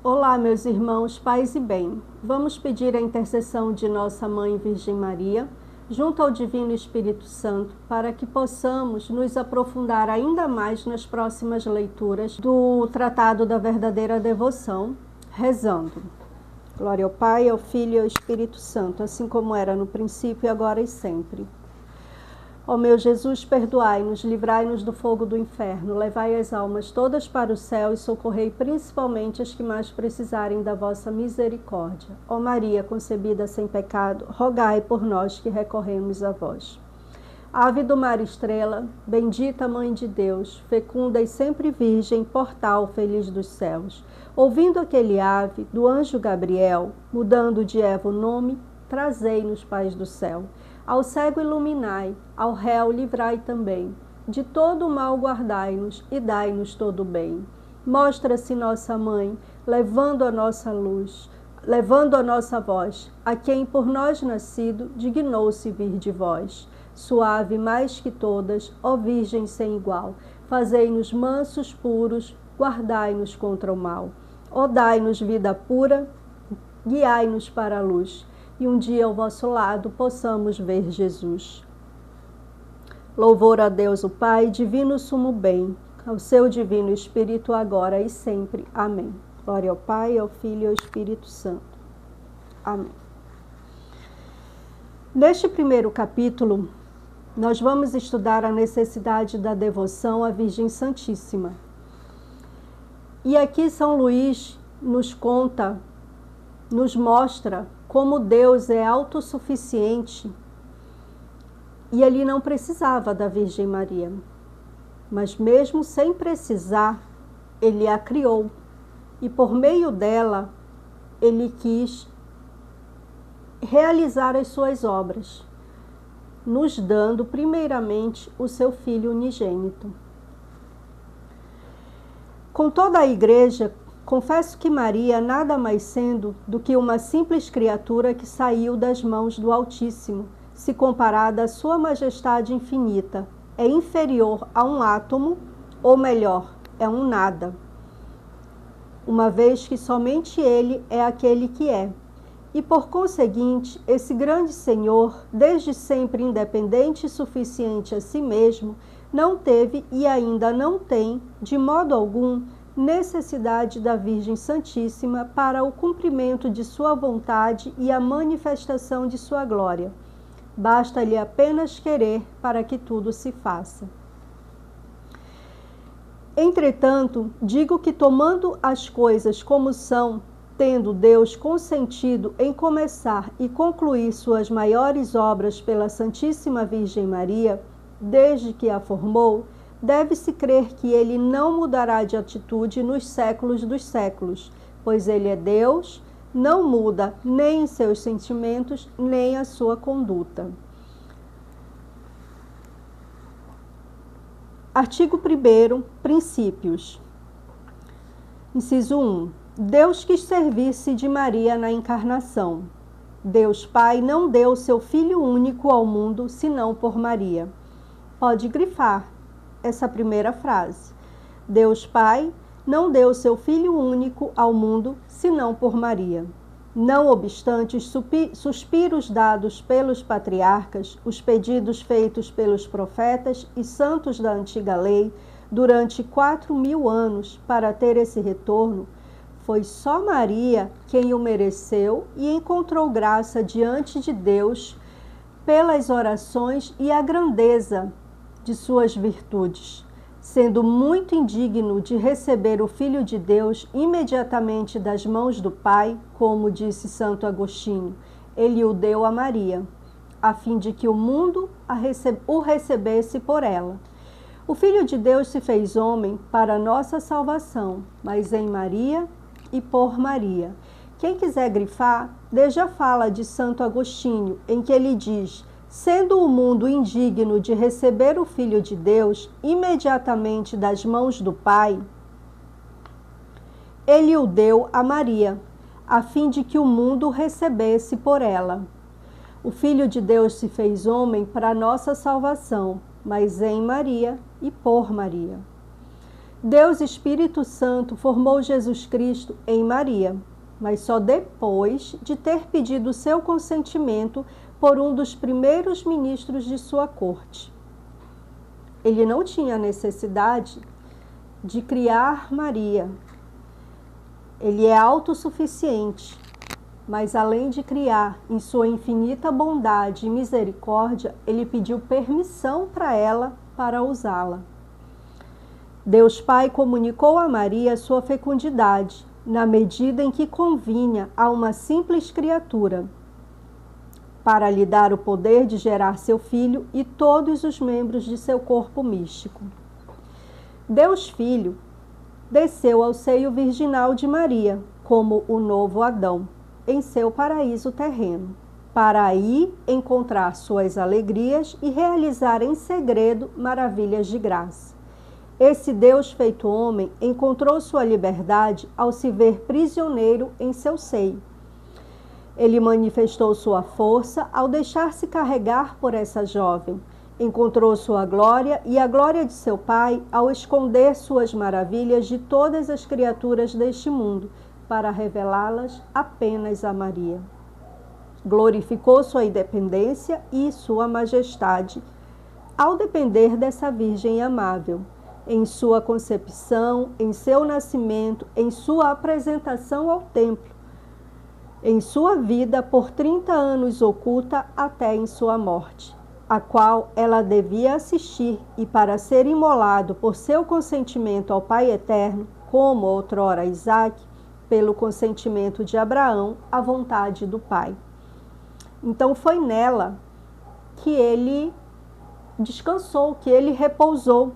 Olá, meus irmãos, paz e bem. Vamos pedir a intercessão de nossa Mãe Virgem Maria, junto ao Divino Espírito Santo, para que possamos nos aprofundar ainda mais nas próximas leituras do Tratado da Verdadeira Devoção, rezando. Glória ao Pai, ao Filho e ao Espírito Santo, assim como era no princípio, agora e sempre. Ó meu Jesus, perdoai-nos, livrai-nos do fogo do inferno, levai as almas todas para o céu e socorrei principalmente as que mais precisarem da vossa misericórdia. Ó Maria, concebida sem pecado, rogai por nós que recorremos a vós. Ave do mar estrela, bendita Mãe de Deus, fecunda e sempre virgem, portal feliz dos céus. Ouvindo aquele ave do anjo Gabriel, mudando de Eva o nome, trazei-nos paz do céu. Ao cego iluminai, ao réu livrai também. De todo o mal guardai-nos e dai-nos todo o bem. Mostra-se nossa mãe, levando a nossa luz, levando a nossa voz, a quem por nós nascido dignou-se vir de vós. Suave mais que todas, ó Virgem sem igual, fazei-nos mansos, puros, guardai-nos contra o mal. Ó dai-nos vida pura, guiai-nos para a luz. E um dia ao vosso lado possamos ver Jesus. Louvor a Deus o Pai, divino sumo bem, ao seu divino Espírito agora e sempre. Amém. Glória ao Pai, ao Filho e ao Espírito Santo. Amém. Neste primeiro capítulo, nós vamos estudar a necessidade da devoção à Virgem Santíssima. E aqui São Luís nos conta, nos mostra como Deus é autossuficiente e ele não precisava da Virgem Maria. Mas mesmo sem precisar, ele a criou e por meio dela ele quis realizar as suas obras, nos dando primeiramente o seu Filho unigênito. Com toda a Igreja, confesso que Maria nada mais sendo do que uma simples criatura que saiu das mãos do Altíssimo, se comparada à sua majestade infinita, é inferior a um átomo, ou melhor, é um nada, uma vez que somente Ele é aquele que é. E por conseguinte, esse grande Senhor, desde sempre independente e suficiente a si mesmo, não teve e ainda não tem, de modo algum, necessidade da Virgem Santíssima para o cumprimento de sua vontade e a manifestação de sua glória. Basta-lhe apenas querer para que tudo se faça. Entretanto, digo que tomando as coisas como são, tendo Deus consentido em começar e concluir suas maiores obras pela Santíssima Virgem Maria, desde que a formou, deve-se crer que ele não mudará de atitude nos séculos dos séculos, pois ele é Deus, não muda nem em seus sentimentos, nem a sua conduta. Artigo 1º, princípios. Inciso 1. Deus quis servir-se de Maria na encarnação. Deus Pai não deu seu Filho único ao mundo, senão por Maria. Pode grifar essa primeira frase. Deus Pai não deu seu Filho único ao mundo, senão por Maria. Não obstante os suspiros dados pelos patriarcas, os pedidos feitos pelos profetas e santos da antiga lei, durante 4.000 anos para ter esse retorno, foi só Maria quem o mereceu e encontrou graça diante de Deus pelas orações e a grandeza de suas virtudes, sendo muito indigno de receber o Filho de Deus imediatamente das mãos do Pai, como disse Santo Agostinho, ele o deu a Maria, a fim de que o mundo o recebesse por ela. O Filho de Deus se fez homem para nossa salvação, mas em Maria e por Maria. Quem quiser grifar, veja a fala de Santo Agostinho, em que ele diz: sendo o mundo indigno de receber o Filho de Deus imediatamente das mãos do Pai, ele o deu a Maria, a fim de que o mundo o recebesse por ela. O Filho de Deus se fez homem para nossa salvação, mas em Maria e por Maria. Deus Espírito Santo formou Jesus Cristo em Maria, mas só depois de ter pedido seu consentimento por um dos primeiros ministros de sua corte. Ele não tinha necessidade de criar Maria. Ele é autossuficiente, mas além de criar em sua infinita bondade e misericórdia, ele pediu permissão para ela para usá-la. Deus Pai comunicou a Maria sua fecundidade, na medida em que convinha a uma simples criatura, para lhe dar o poder de gerar seu filho e todos os membros de seu corpo místico. Deus Filho desceu ao seio virginal de Maria, como o novo Adão, em seu paraíso terreno, para aí encontrar suas alegrias e realizar em segredo maravilhas de graça. Esse Deus feito homem encontrou sua liberdade ao se ver prisioneiro em seu seio. Ele manifestou sua força ao deixar-se carregar por essa jovem. Encontrou sua glória e a glória de seu Pai ao esconder suas maravilhas de todas as criaturas deste mundo, para revelá-las apenas a Maria. Glorificou sua independência e sua majestade ao depender dessa Virgem amável. Em sua concepção, em seu nascimento, em sua apresentação ao templo, em sua vida por 30 anos oculta até em sua morte, a qual ela devia assistir e para ser imolado por seu consentimento ao Pai Eterno, como outrora Isaque, pelo consentimento de Abraão, à vontade do Pai. Então foi nela que ele descansou, que ele repousou,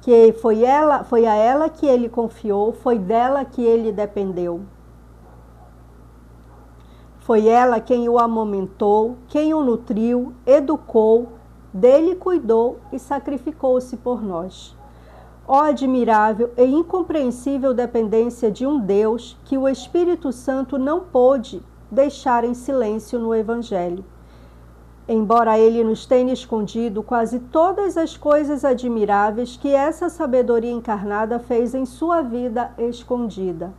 que foi a ela que ele confiou, foi dela que ele dependeu. Foi ela quem o amamentou, quem o nutriu, educou, dele cuidou e sacrificou-se por nós. Ó admirável e incompreensível dependência de um Deus que o Espírito Santo não pôde deixar em silêncio no Evangelho. Embora ele nos tenha escondido quase todas as coisas admiráveis que essa sabedoria encarnada fez em sua vida escondida,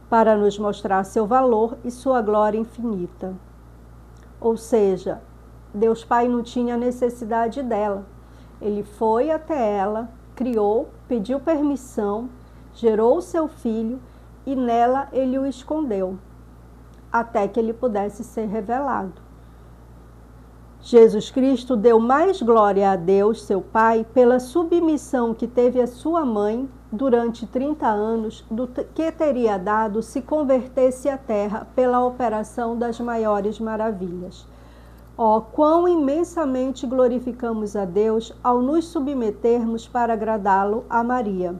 para nos mostrar seu valor e sua glória infinita. Ou seja, Deus Pai não tinha necessidade dela. Ele foi até ela, criou, pediu permissão, gerou o seu filho e nela ele o escondeu, até que ele pudesse ser revelado. Jesus Cristo deu mais glória a Deus, seu Pai, pela submissão que teve a sua mãe durante 30 anos, do que teria dado se convertesse à terra pela operação das maiores maravilhas. Ó, quão imensamente glorificamos a Deus ao nos submetermos para agradá-lo a Maria,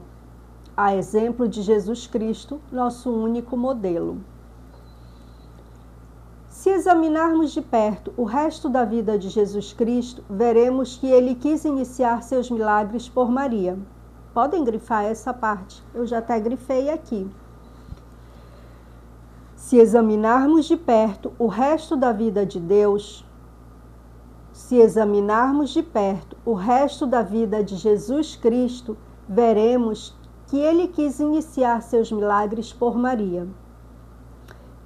a exemplo de Jesus Cristo, nosso único modelo. Se examinarmos de perto o resto da vida de Jesus Cristo, veremos que ele quis iniciar seus milagres por Maria. Podem grifar essa parte, eu já até grifei aqui. Se examinarmos de perto o resto da vida de Deus, se examinarmos de perto o resto da vida de Jesus Cristo, veremos que ele quis iniciar seus milagres por Maria.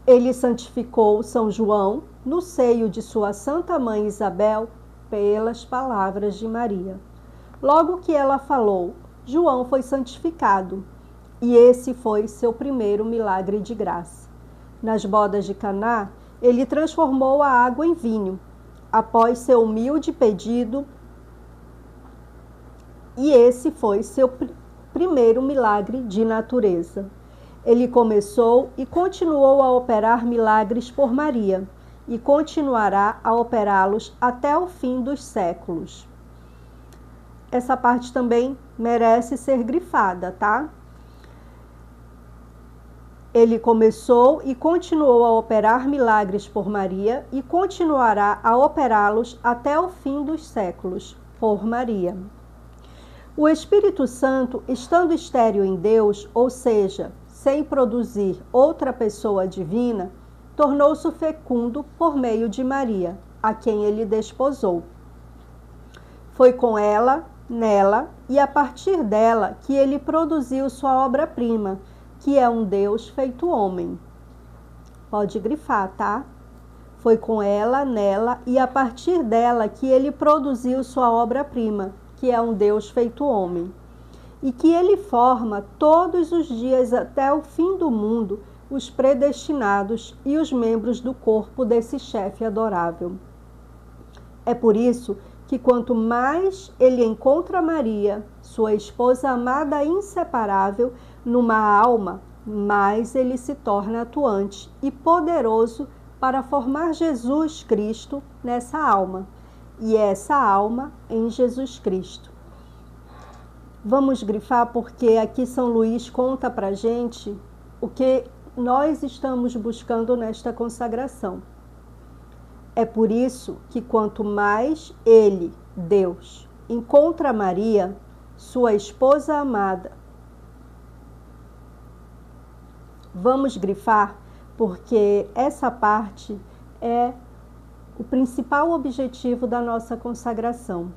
Ele santificou São João no seio de sua Santa Mãe Isabel pelas palavras de Maria. Logo que ela falou, João foi santificado, e esse foi seu primeiro milagre de graça. Nas bodas de Caná, ele transformou a água em vinho, após seu humilde pedido, e esse foi seu primeiro milagre de natureza. Ele começou e continuou a operar milagres por Maria, e continuará a operá-los até o fim dos séculos. Essa parte também merece ser grifada, tá? Ele começou e continuou a operar milagres por Maria e continuará a operá-los até o fim dos séculos, por Maria. O Espírito Santo, estando estéril em Deus, ou seja, sem produzir outra pessoa divina, tornou-se fecundo por meio de Maria, a quem ele desposou. Foi com ela nela e a partir dela que ele produziu sua obra-prima, que é um Deus feito homem. Pode grifar, tá? Foi com ela, nela e a partir dela que ele produziu sua obra-prima, que é um Deus feito homem. E que ele forma todos os dias até o fim do mundo os predestinados e os membros do corpo desse chefe adorável. É por isso que quanto mais ele encontra Maria, sua esposa amada e inseparável, numa alma, mais ele se torna atuante e poderoso para formar Jesus Cristo nessa alma, e essa alma em Jesus Cristo. Vamos grifar porque aqui São Luís conta para gente o que nós estamos buscando nesta consagração. É por isso que quanto mais ele, Deus, encontra Maria, sua esposa amada, vamos grifar porque essa parte é o principal objetivo da nossa consagração.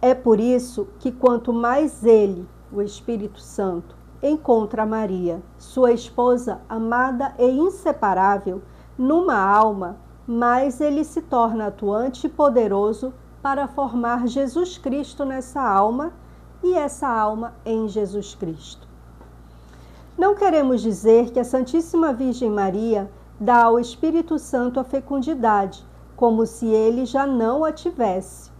É por isso que quanto mais ele, o Espírito Santo, encontra Maria, sua esposa amada e inseparável, numa alma, mais ele se torna atuante e poderoso para formar Jesus Cristo nessa alma e essa alma em Jesus Cristo. Não queremos dizer que a Santíssima Virgem Maria dá ao Espírito Santo a fecundidade, como se ele já não a tivesse.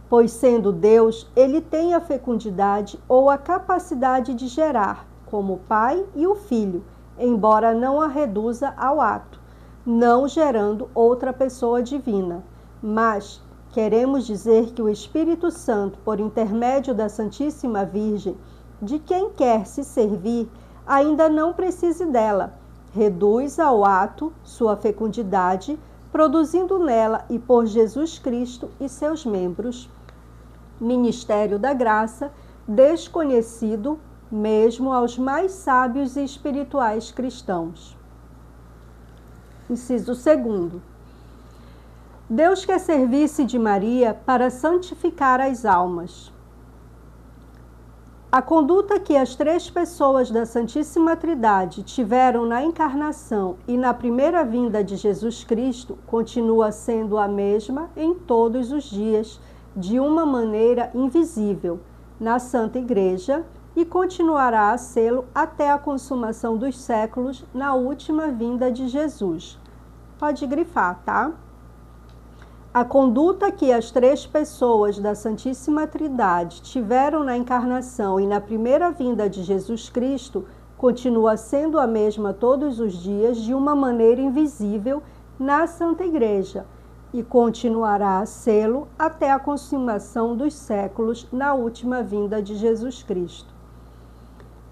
Pois, sendo Deus, ele tem a fecundidade ou a capacidade de gerar, como o Pai e o Filho, embora não a reduza ao ato, não gerando outra pessoa divina. Mas queremos dizer que o Espírito Santo, por intermédio da Santíssima Virgem, de quem quer se servir, ainda não precise dela, reduz ao ato sua fecundidade, produzindo nela e por Jesus Cristo e seus membros, ministério da graça, desconhecido mesmo aos mais sábios e espirituais cristãos. Inciso 2. Deus quer servir-se de Maria para santificar as almas. A conduta que as três pessoas da Santíssima Trindade tiveram na encarnação e na primeira vinda de Jesus Cristo continua sendo a mesma em todos os dias, de uma maneira invisível, na Santa Igreja, e continuará a sê-lo até a consumação dos séculos, na última vinda de Jesus. Pode grifar, tá? A conduta que as três pessoas da Santíssima Trindade tiveram na encarnação e na primeira vinda de Jesus Cristo continua sendo a mesma todos os dias, de uma maneira invisível, na Santa Igreja, e continuará a sê-lo até a consumação dos séculos, na última vinda de Jesus Cristo.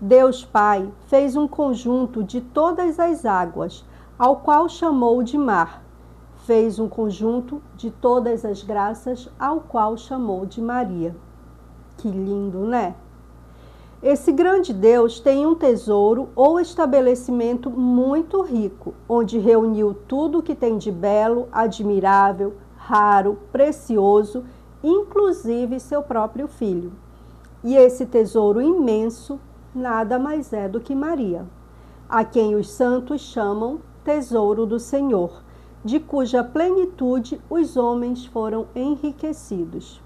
Deus Pai fez um conjunto de todas as águas, ao qual chamou de mar. Fez um conjunto de todas as graças, ao qual chamou de Maria. Que lindo, né? Esse grande Deus tem um tesouro ou estabelecimento muito rico, onde reuniu tudo que tem de belo, admirável, raro, precioso, inclusive seu próprio Filho. E esse tesouro imenso nada mais é do que Maria, a quem os santos chamam tesouro do Senhor, de cuja plenitude os homens foram enriquecidos.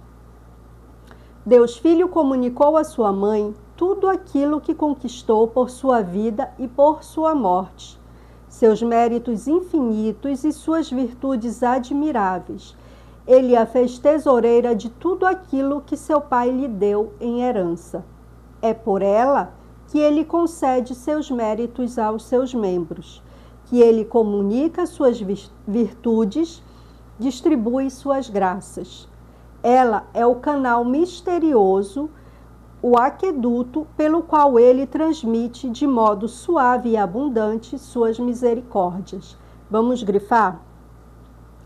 Deus Filho comunicou à sua mãe tudo aquilo que conquistou por sua vida e por sua morte, seus méritos infinitos e suas virtudes admiráveis. Ele a fez tesoureira de tudo aquilo que seu pai lhe deu em herança. É por ela que ele concede seus méritos aos seus membros, que ele comunica suas virtudes, distribui suas graças. Ela é o canal misterioso, o aqueduto pelo qual ele transmite de modo suave e abundante suas misericórdias. Vamos grifar?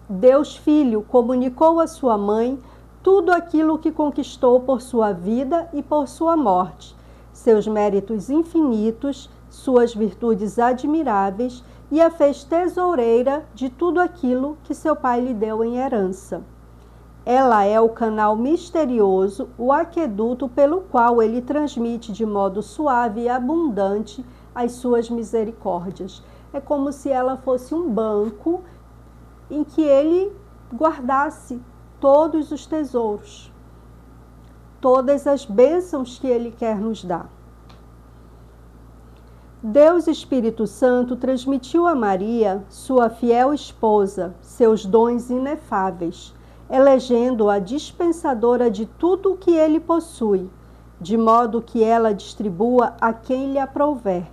Deus Filho comunicou à sua mãe tudo aquilo que conquistou por sua vida e por sua morte, seus méritos infinitos, suas virtudes admiráveis, e a fez tesoureira de tudo aquilo que seu pai lhe deu em herança. Ela é o canal misterioso, o aqueduto pelo qual ele transmite de modo suave e abundante as suas misericórdias. É como se ela fosse um banco em que ele guardasse todos os tesouros, todas as bênçãos que ele quer nos dar. Deus Espírito Santo transmitiu a Maria, sua fiel esposa, seus dons inefáveis, elegendo-a dispensadora de tudo o que ele possui, de modo que ela distribua a quem lhe aprouver,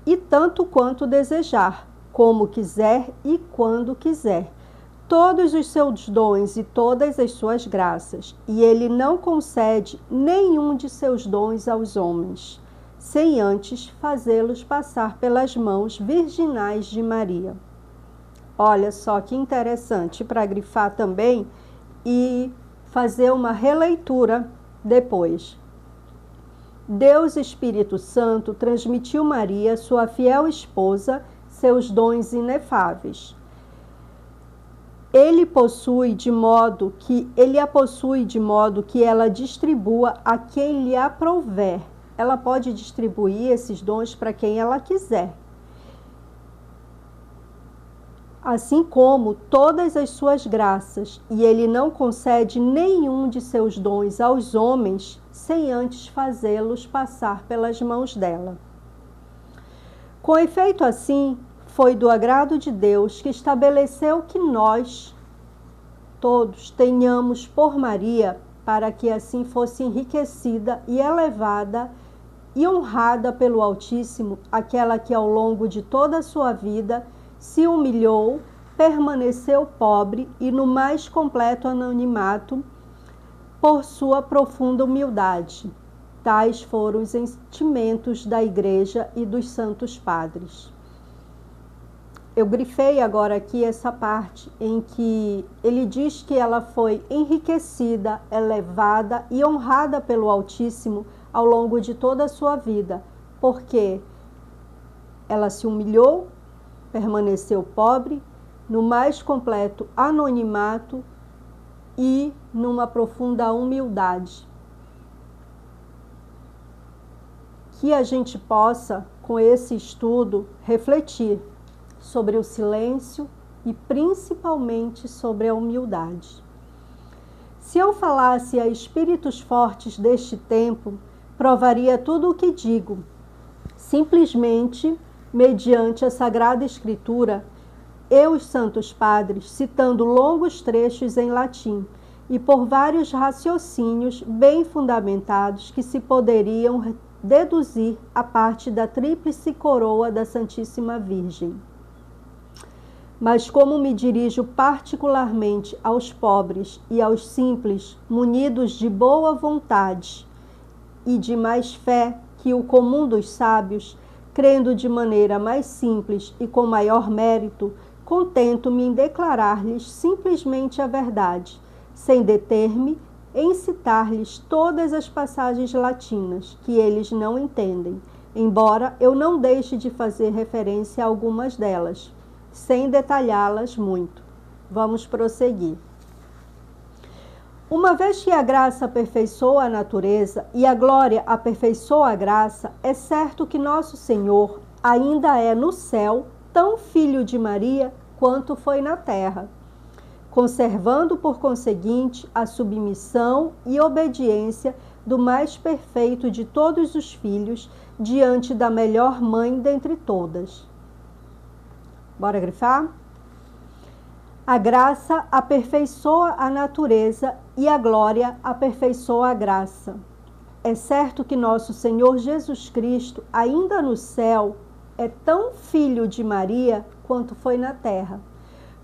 e tanto quanto desejar, como quiser e quando quiser, todos os seus dons e todas as suas graças, e ele não concede nenhum de seus dons aos homens, sem antes fazê-los passar pelas mãos virginais de Maria. Olha só que interessante, para grifar também e fazer uma releitura depois. Deus Espírito Santo transmitiu Maria, sua fiel esposa, seus dons inefáveis. Ele a possui de modo que ela distribua a quem lhe aprouver. Ela pode distribuir esses dons para quem ela quiser. Assim como todas as suas graças, e ele não concede nenhum de seus dons aos homens, sem antes fazê-los passar pelas mãos dela. Com efeito assim, foi do agrado de Deus que estabeleceu que nós, todos, tenhamos por Maria, para que assim fosse enriquecida e elevada e honrada pelo Altíssimo, aquela que ao longo de toda a sua vida se humilhou, permaneceu pobre e no mais completo anonimato por sua profunda humildade. Tais foram os sentimentos da Igreja e dos santos padres. Eu grifei agora aqui essa parte em que ele diz que ela foi enriquecida, elevada e honrada pelo Altíssimo ao longo de toda a sua vida, porque ela se humilhou, permaneceu pobre, no mais completo anonimato e numa profunda humildade. Que a gente possa, com esse estudo, refletir sobre o silêncio e principalmente sobre a humildade. Se eu falasse a espíritos fortes deste tempo, provaria tudo o que digo, simplesmente mediante a Sagrada Escritura e os santos padres, citando longos trechos em latim e por vários raciocínios bem fundamentados que se poderiam deduzir a parte da tríplice coroa da Santíssima Virgem. Mas como me dirijo particularmente aos pobres e aos simples, munidos de boa vontade e de mais fé que o comum dos sábios, crendo de maneira mais simples e com maior mérito, contento-me em declarar-lhes simplesmente a verdade, sem deter-me em citar-lhes todas as passagens latinas que eles não entendem, embora eu não deixe de fazer referência a algumas delas, sem detalhá-las muito. Vamos prosseguir. Uma vez que a graça aperfeiçoa a natureza e a glória aperfeiçoa a graça, é certo que nosso Senhor ainda é no céu tão filho de Maria quanto foi na terra, conservando por conseguinte a submissão e obediência do mais perfeito de todos os filhos diante da melhor mãe dentre todas. Bora grifar? A graça aperfeiçoa a natureza e a glória aperfeiçoa a graça. É certo que nosso Senhor Jesus Cristo, ainda no céu, é tão filho de Maria quanto foi na terra,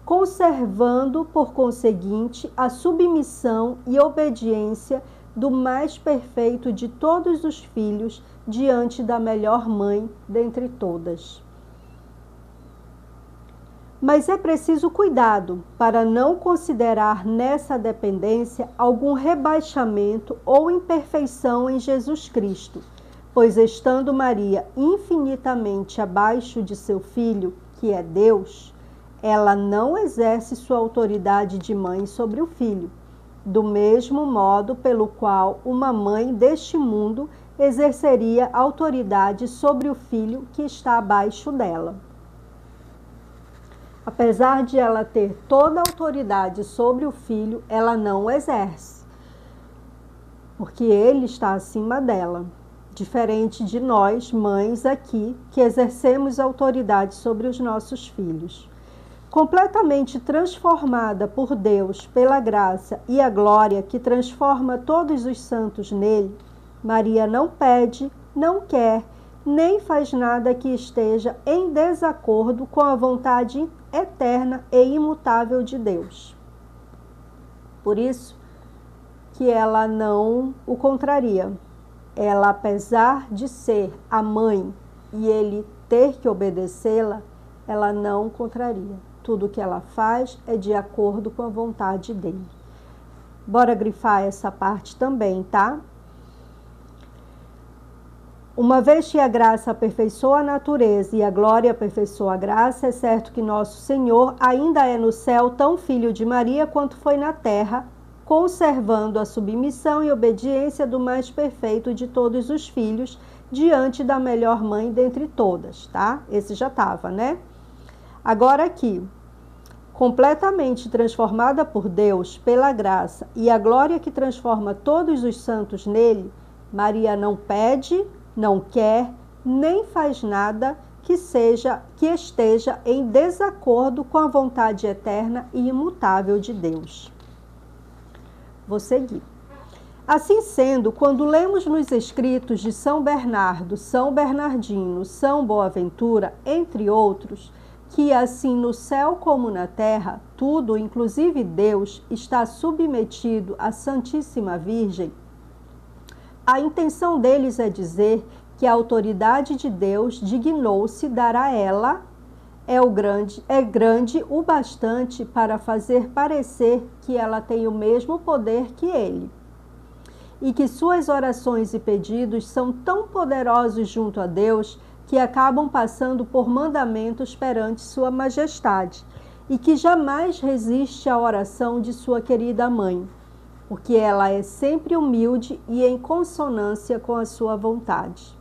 conservando, por conseguinte, a submissão e obediência do mais perfeito de todos os filhos diante da melhor mãe dentre todas. Mas é preciso cuidado para não considerar nessa dependência algum rebaixamento ou imperfeição em Jesus Cristo, pois estando Maria infinitamente abaixo de seu filho, que é Deus, ela não exerce sua autoridade de mãe sobre o filho, do mesmo modo pelo qual uma mãe deste mundo exerceria autoridade sobre o filho que está abaixo dela. Apesar de ela ter toda a autoridade sobre o filho, ela não o exerce, porque ele está acima dela. Diferente de nós, mães aqui, que exercemos autoridade sobre os nossos filhos. Completamente transformada por Deus pela graça e a glória que transforma todos os santos nele, Maria não pede, não quer, nem faz nada que esteja em desacordo com a vontade eterna e imutável de Deus. Por isso que ela não o contraria. Ela, apesar de ser a mãe e ele ter que obedecê-la, ela não contraria. Tudo que ela faz é de acordo com a vontade dele. Bora grifar essa parte também, tá? Uma vez que a graça aperfeiçoa a natureza e a glória aperfeiçoa a graça, é certo que nosso Senhor ainda é no céu tão filho de Maria quanto foi na terra, conservando a submissão e obediência do mais perfeito de todos os filhos, diante da melhor mãe dentre todas, tá? Esse já estava, né? Agora aqui, completamente transformada por Deus, pela graça e a glória que transforma todos os santos nele, Maria não pede, não quer, nem faz nada que esteja em desacordo com a vontade eterna e imutável de Deus. Vou seguir. Assim sendo, quando lemos nos escritos de São Bernardo, São Bernardino, São Boaventura, entre outros, que assim no céu como na terra, tudo, inclusive Deus, está submetido à Santíssima Virgem, a intenção deles é dizer que a autoridade de Deus dignou-se dar a ela é grande o bastante para fazer parecer que ela tem o mesmo poder que ele, e que suas orações e pedidos são tão poderosos junto a Deus que acabam passando por mandamentos perante sua majestade, e que jamais resiste à oração de sua querida mãe, porque ela é sempre humilde e em consonância com a sua vontade.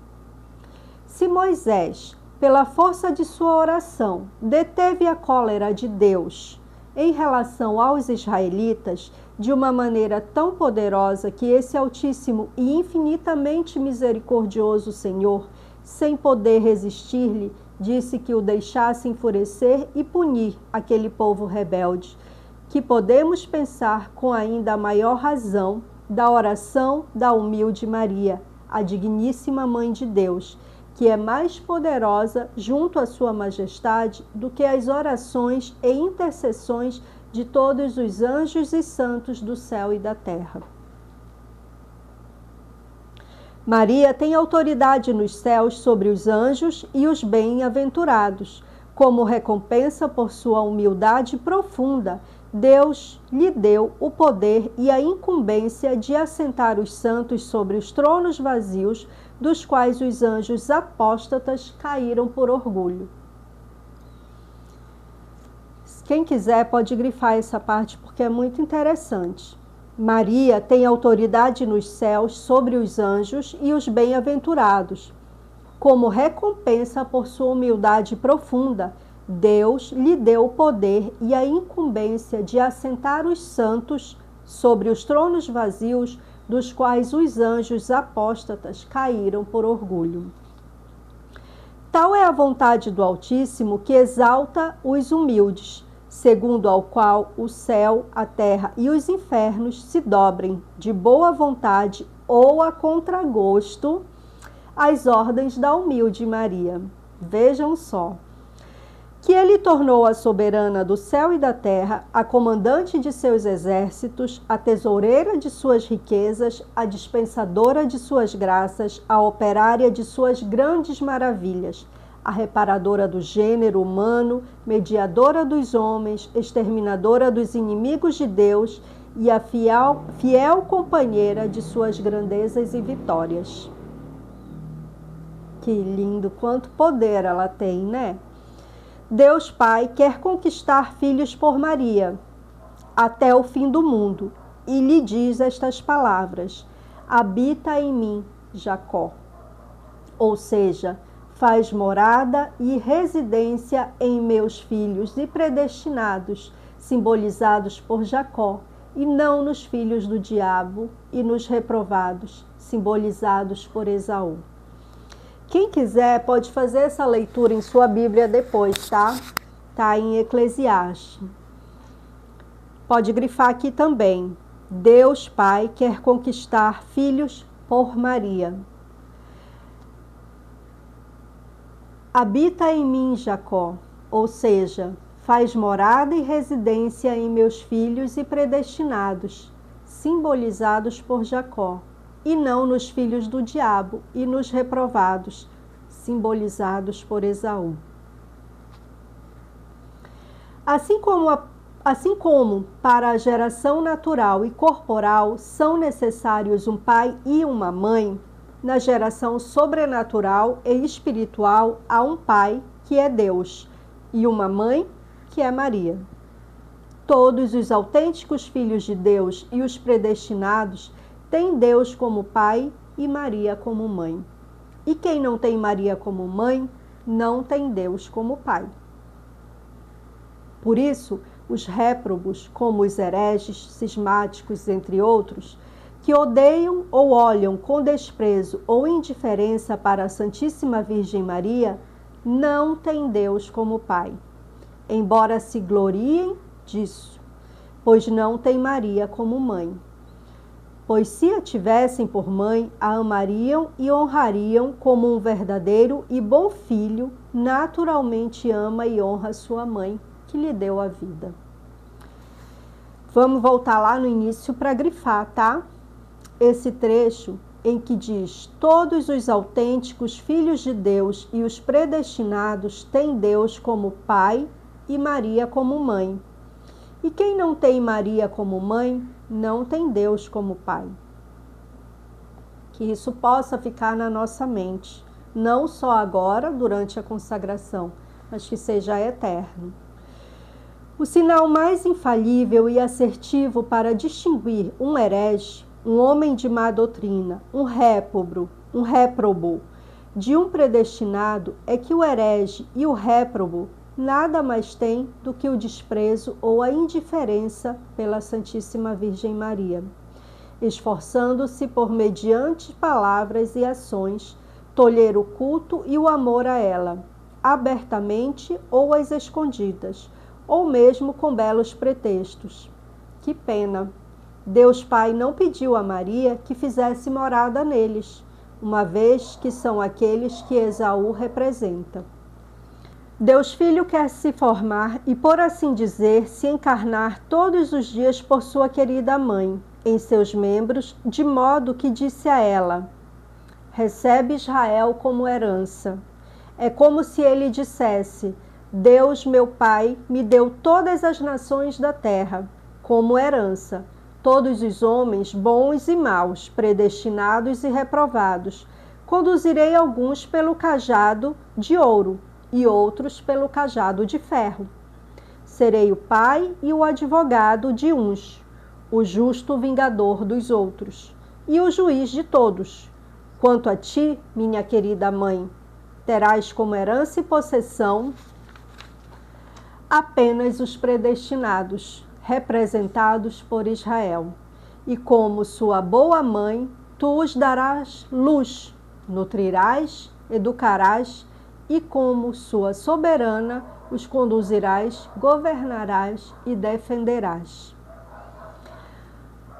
Se Moisés, pela força de sua oração, deteve a cólera de Deus em relação aos israelitas de uma maneira tão poderosa que esse Altíssimo e infinitamente misericordioso Senhor, sem poder resistir-lhe, disse que o deixasse enfurecer e punir aquele povo rebelde, que podemos pensar com ainda maior razão da oração da humilde Maria, a digníssima Mãe de Deus, que é mais poderosa junto à sua majestade do que as orações e intercessões de todos os anjos e santos do céu e da terra. Maria tem autoridade nos céus sobre os anjos e os bem-aventurados. Como recompensa por sua humildade profunda, Deus lhe deu o poder e a incumbência de assentar os santos sobre os tronos vazios, dos quais os anjos apóstatas caíram por orgulho. Quem quiser pode grifar essa parte porque é muito interessante. Maria tem autoridade nos céus sobre os anjos e os bem-aventurados. Como recompensa por sua humildade profunda, Deus lhe deu o poder e a incumbência de assentar os santos sobre os tronos vazios, dos quais os anjos apóstatas caíram por orgulho. Tal é a vontade do Altíssimo que exalta os humildes, segundo ao qual o céu, a terra e os infernos se dobrem de boa vontade ou a contragosto às ordens da humilde Maria. Vejam só, que ele tornou a soberana do céu e da terra, a comandante de seus exércitos, a tesoureira de suas riquezas, a dispensadora de suas graças, a operária de suas grandes maravilhas, a reparadora do gênero humano, mediadora dos homens, exterminadora dos inimigos de Deus e a fiel companheira de suas grandezas e vitórias. Que lindo, quanto poder ela tem, né? Deus Pai quer conquistar filhos por Maria, até o fim do mundo, e lhe diz estas palavras: habita em mim, Jacó. Ou seja, faz morada e residência em meus filhos e predestinados, simbolizados por Jacó, e não nos filhos do diabo e nos reprovados, simbolizados por Esaú. Quem quiser pode fazer essa leitura em sua Bíblia depois, tá? Tá em Eclesiastes. Pode grifar aqui também. Deus Pai quer conquistar filhos por Maria. Habita em mim, Jacó, ou seja, faz morada e residência em meus filhos e predestinados, simbolizados por Jacó, e não nos filhos do diabo e nos reprovados, simbolizados por Esaú. Assim como para a geração natural e corporal são necessários um pai e uma mãe, na geração sobrenatural e espiritual há um pai, que é Deus, e uma mãe, que é Maria. Todos os autênticos filhos de Deus e os predestinados têm Deus como pai e Maria como mãe. E quem não tem Maria como mãe, não tem Deus como pai. Por isso, os réprobos, como os hereges, cismáticos, entre outros, que odeiam ou olham com desprezo ou indiferença para a Santíssima Virgem Maria, não têm Deus como pai, embora se gloriem disso, pois não têm Maria como mãe. Pois se a tivessem por mãe, a amariam e honrariam como um verdadeiro e bom filho naturalmente ama e honra sua mãe, que lhe deu a vida. Vamos voltar lá no início para grifar, tá? Esse trecho em que diz: todos os autênticos filhos de Deus e os predestinados têm Deus como pai e Maria como mãe. E quem não tem Maria como mãe, não tem Deus como pai. Que isso possa ficar na nossa mente, não só agora, durante a consagração, mas que seja eterno. O sinal mais infalível e assertivo para distinguir um herege, um homem de má doutrina, um réprobo, de um predestinado, é que o herege e o réprobo nada mais têm do que o desprezo ou a indiferença pela Santíssima Virgem Maria, esforçando-se por, mediante palavras e ações, tolher o culto e o amor a ela, abertamente ou às escondidas, ou mesmo com belos pretextos. Que pena! Deus Pai não pediu a Maria que fizesse morada neles, uma vez que são aqueles que Esaú representa. Deus Filho quer se formar e, por assim dizer, se encarnar todos os dias por sua querida mãe, em seus membros, de modo que disse a ela: recebe Israel como herança. É como se ele dissesse: Deus, meu Pai, me deu todas as nações da terra como herança, todos os homens bons e maus, predestinados e reprovados. Conduzirei alguns pelo cajado de ouro e outros pelo cajado de ferro. Serei o pai e o advogado de uns, o justo vingador dos outros, e o juiz de todos. Quanto a ti, minha querida mãe, terás como herança e possessão apenas os predestinados, representados por Israel. E como sua boa mãe, tu os darás luz, nutrirás, educarás, e como sua soberana, os conduzirás, governarás e defenderás.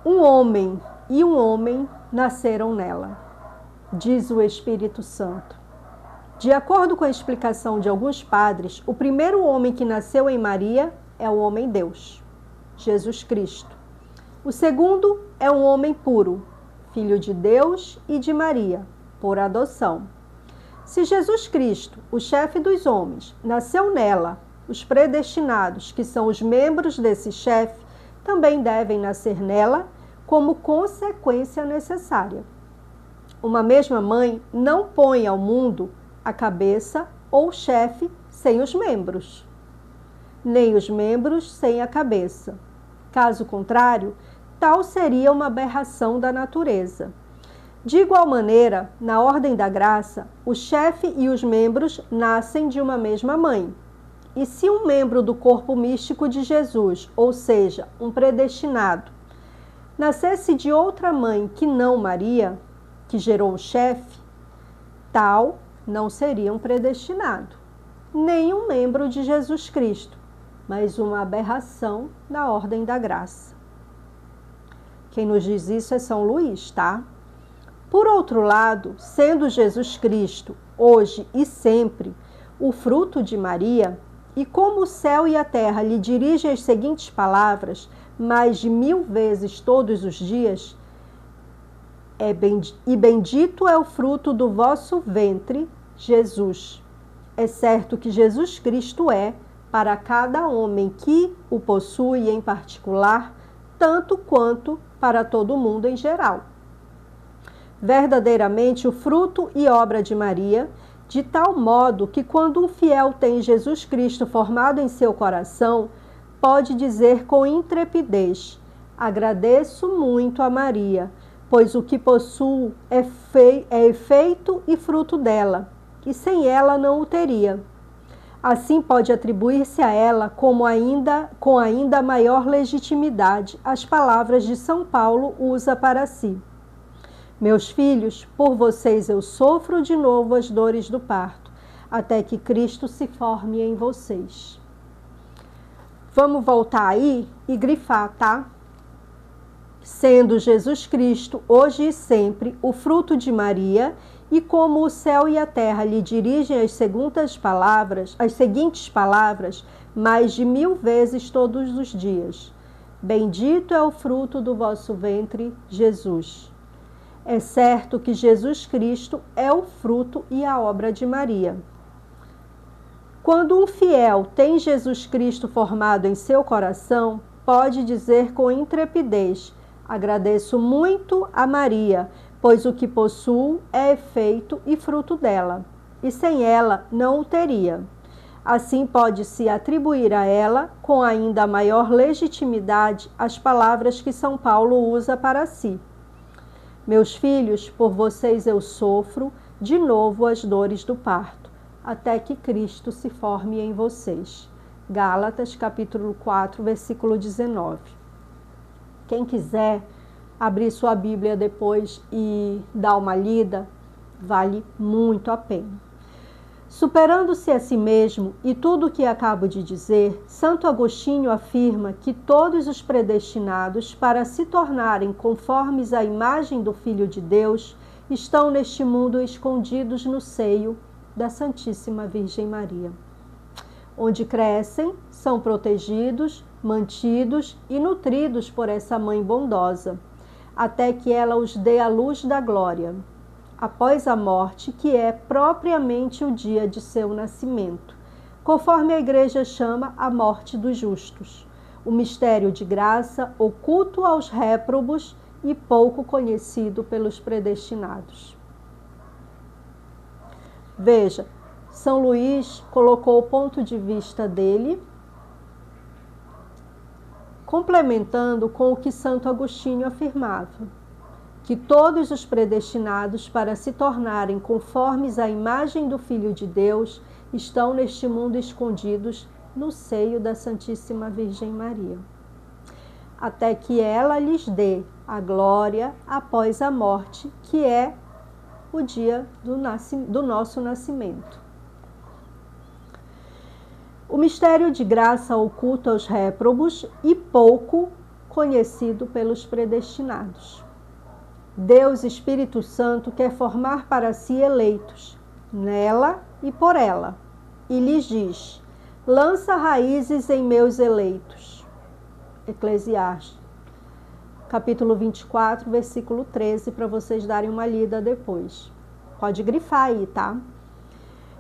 Um homem e um homem nasceram nela, diz o Espírito Santo. De acordo com a explicação de alguns padres, o primeiro homem que nasceu em Maria é o homem-Deus, Jesus Cristo. O segundo é um homem puro, filho de Deus e de Maria, por adoção. Se Jesus Cristo, o chefe dos homens, nasceu nela, os predestinados, que são os membros desse chefe, também devem nascer nela como consequência necessária. Uma mesma mãe não põe ao mundo a cabeça ou o chefe sem os membros, nem os membros sem a cabeça. Caso contrário, tal seria uma aberração da natureza. De igual maneira, na ordem da graça, o chefe e os membros nascem de uma mesma mãe. E se um membro do corpo místico de Jesus, ou seja, um predestinado, nascesse de outra mãe que não Maria, que gerou o chefe, tal não seria um predestinado, nem um membro de Jesus Cristo, mas uma aberração na ordem da graça. Quem nos diz isso é São Luís, tá? Por outro lado, sendo Jesus Cristo, hoje e sempre, o fruto de Maria, e como o céu e a terra lhe dirigem as seguintes palavras, mais de 1000 vezes todos os dias, e bendito é o fruto do vosso ventre, Jesus. É certo que Jesus Cristo é, para cada homem que o possui em particular, tanto quanto para todo mundo em geral. Verdadeiramente o fruto e obra de Maria, de tal modo que quando um fiel tem Jesus Cristo formado em seu coração, pode dizer com intrepidez: agradeço muito a Maria, pois o que possuo é efeito e fruto dela, e sem ela não o teria. Assim pode atribuir-se a ela com ainda maior legitimidade as palavras de São Paulo usa para si. Meus filhos, por vocês eu sofro de novo as dores do parto, até que Cristo se forme em vocês. Vamos voltar aí e grifar, tá? Sendo Jesus Cristo, hoje e sempre, o fruto de Maria, e como o céu e a terra lhe dirigem as seguintes palavras, mais de 1000 vezes todos os dias. Bendito é o fruto do vosso ventre, Jesus. É certo que Jesus Cristo é o fruto e a obra de Maria. Quando um fiel tem Jesus Cristo formado em seu coração, pode dizer com intrepidez: agradeço muito a Maria, pois o que possuo é efeito e fruto dela, e sem ela não o teria. Assim pode-se atribuir a ela, com ainda maior legitimidade, as palavras que São Paulo usa para si. Meus filhos, por vocês eu sofro de novo as dores do parto, até que Cristo se forme em vocês. Gálatas, capítulo 4, versículo 19. Quem quiser abrir sua Bíblia depois e dar uma lida, vale muito a pena. Superando-se a si mesmo e tudo o que acabo de dizer, Santo Agostinho afirma que todos os predestinados para se tornarem conformes à imagem do Filho de Deus estão neste mundo escondidos no seio da Santíssima Virgem Maria. Onde crescem, são protegidos, mantidos e nutridos por essa Mãe bondosa, até que ela os dê a luz da glória, após a morte, que é propriamente o dia de seu nascimento, conforme a Igreja chama a morte dos justos, o mistério de graça oculto aos réprobos e pouco conhecido pelos predestinados. Veja, São Luís colocou o ponto de vista dele, complementando com o que Santo Agostinho afirmava, que todos os predestinados para se tornarem conformes à imagem do Filho de Deus estão neste mundo escondidos no seio da Santíssima Virgem Maria, até que ela lhes dê a glória após a morte, que é o dia do nosso nascimento. O mistério de graça oculto aos réprobos e pouco conhecido pelos predestinados. Deus Espírito Santo quer formar para si eleitos, nela e por ela, e lhes diz: lança raízes em meus eleitos. Eclesiastes, capítulo 24, versículo 13, para vocês darem uma lida depois. Pode grifar aí, tá?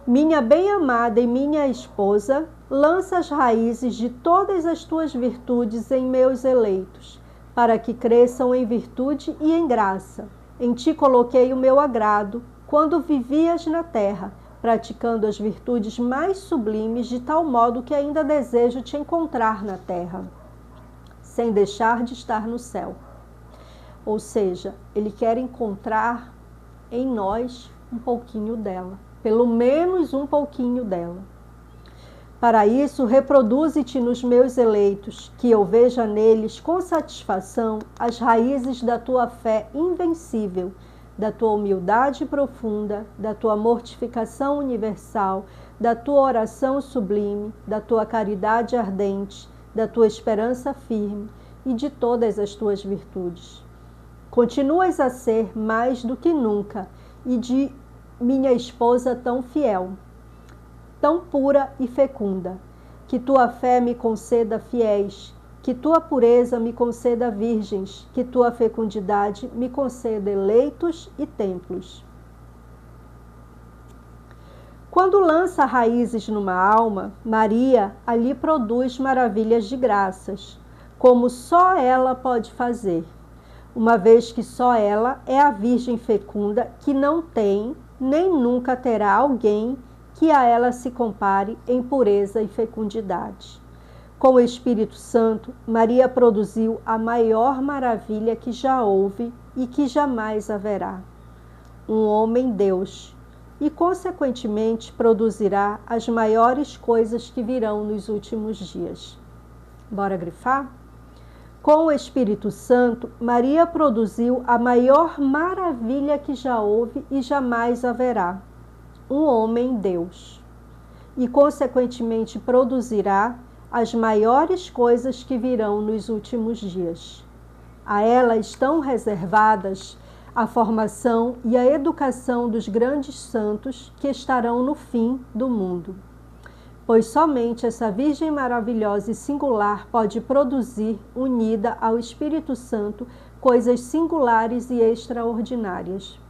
Minha bem-amada e minha esposa, lança as raízes de todas as tuas virtudes em meus eleitos, para que cresçam em virtude e em graça. Em ti coloquei o meu agrado, quando vivias na terra, praticando as virtudes mais sublimes, de tal modo que ainda desejo te encontrar na terra, sem deixar de estar no céu. Ou seja, Ele quer encontrar em nós um pouquinho dela, pelo menos um pouquinho dela. Para isso, reproduze-te nos meus eleitos, que eu veja neles com satisfação as raízes da tua fé invencível, da tua humildade profunda, da tua mortificação universal, da tua oração sublime, da tua caridade ardente, da tua esperança firme e de todas as tuas virtudes. Continuas a ser mais do que nunca e de minha esposa tão fiel, tão pura e fecunda, que tua fé me conceda fiéis, que tua pureza me conceda virgens, que tua fecundidade me conceda eleitos e templos. Quando lança raízes numa alma, Maria ali produz maravilhas de graças, como só ela pode fazer, uma vez que só ela é a Virgem fecunda que não tem, nem nunca terá alguém que a ela se compare em pureza e fecundidade. Com o Espírito Santo, Maria produziu a maior maravilha que já houve e que jamais haverá. Um homem-Deus, e consequentemente produzirá as maiores coisas que virão nos últimos dias. Bora grifar? Com o Espírito Santo, Maria produziu a maior maravilha que já houve e jamais haverá. Um homem-Deus. E consequentemente produzirá as maiores coisas que virão nos últimos dias. A ela estão reservadas a formação e a educação dos grandes santos que estarão no fim do mundo. Pois somente essa Virgem maravilhosa e singular pode produzir, unida ao Espírito Santo, coisas singulares e extraordinárias.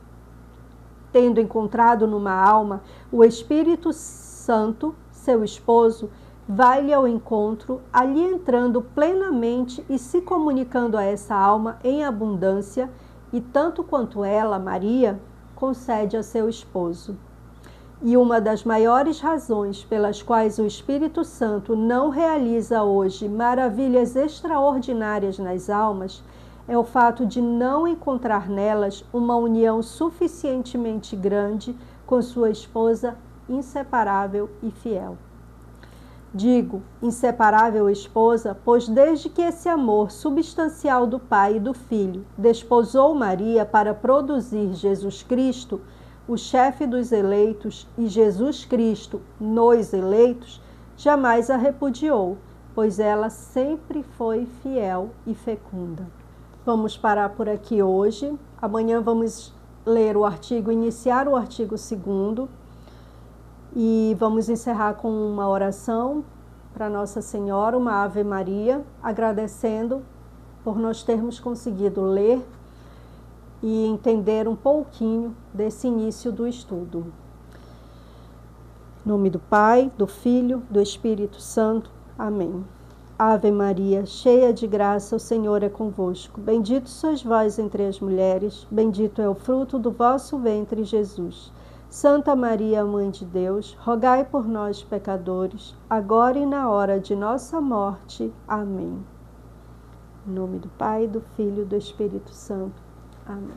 Tendo encontrado numa alma o Espírito Santo, seu esposo, vai-lhe ao encontro, ali entrando plenamente e se comunicando a essa alma em abundância, e tanto quanto ela, Maria, concede a seu esposo. E uma das maiores razões pelas quais o Espírito Santo não realiza hoje maravilhas extraordinárias nas almas é o fato de não encontrar nelas uma união suficientemente grande com sua esposa inseparável e fiel. Digo inseparável esposa, pois desde que esse amor substancial do Pai e do Filho desposou Maria para produzir Jesus Cristo, o chefe dos eleitos, e Jesus Cristo, nos eleitos, jamais a repudiou, pois ela sempre foi fiel e fecunda. Vamos parar por aqui hoje. Amanhã vamos ler o artigo, iniciar o artigo 2º, e vamos encerrar com uma oração para Nossa Senhora, uma Ave Maria, agradecendo por nós termos conseguido ler e entender um pouquinho desse início do estudo. Em nome do Pai, do Filho, do Espírito Santo. Amém. Ave Maria, cheia de graça, o Senhor é convosco. Bendito sois vós entre as mulheres, bendito é o fruto do vosso ventre, Jesus. Santa Maria, Mãe de Deus, rogai por nós, pecadores, agora e na hora de nossa morte. Amém. Em nome do Pai, do Filho e do Espírito Santo. Amém.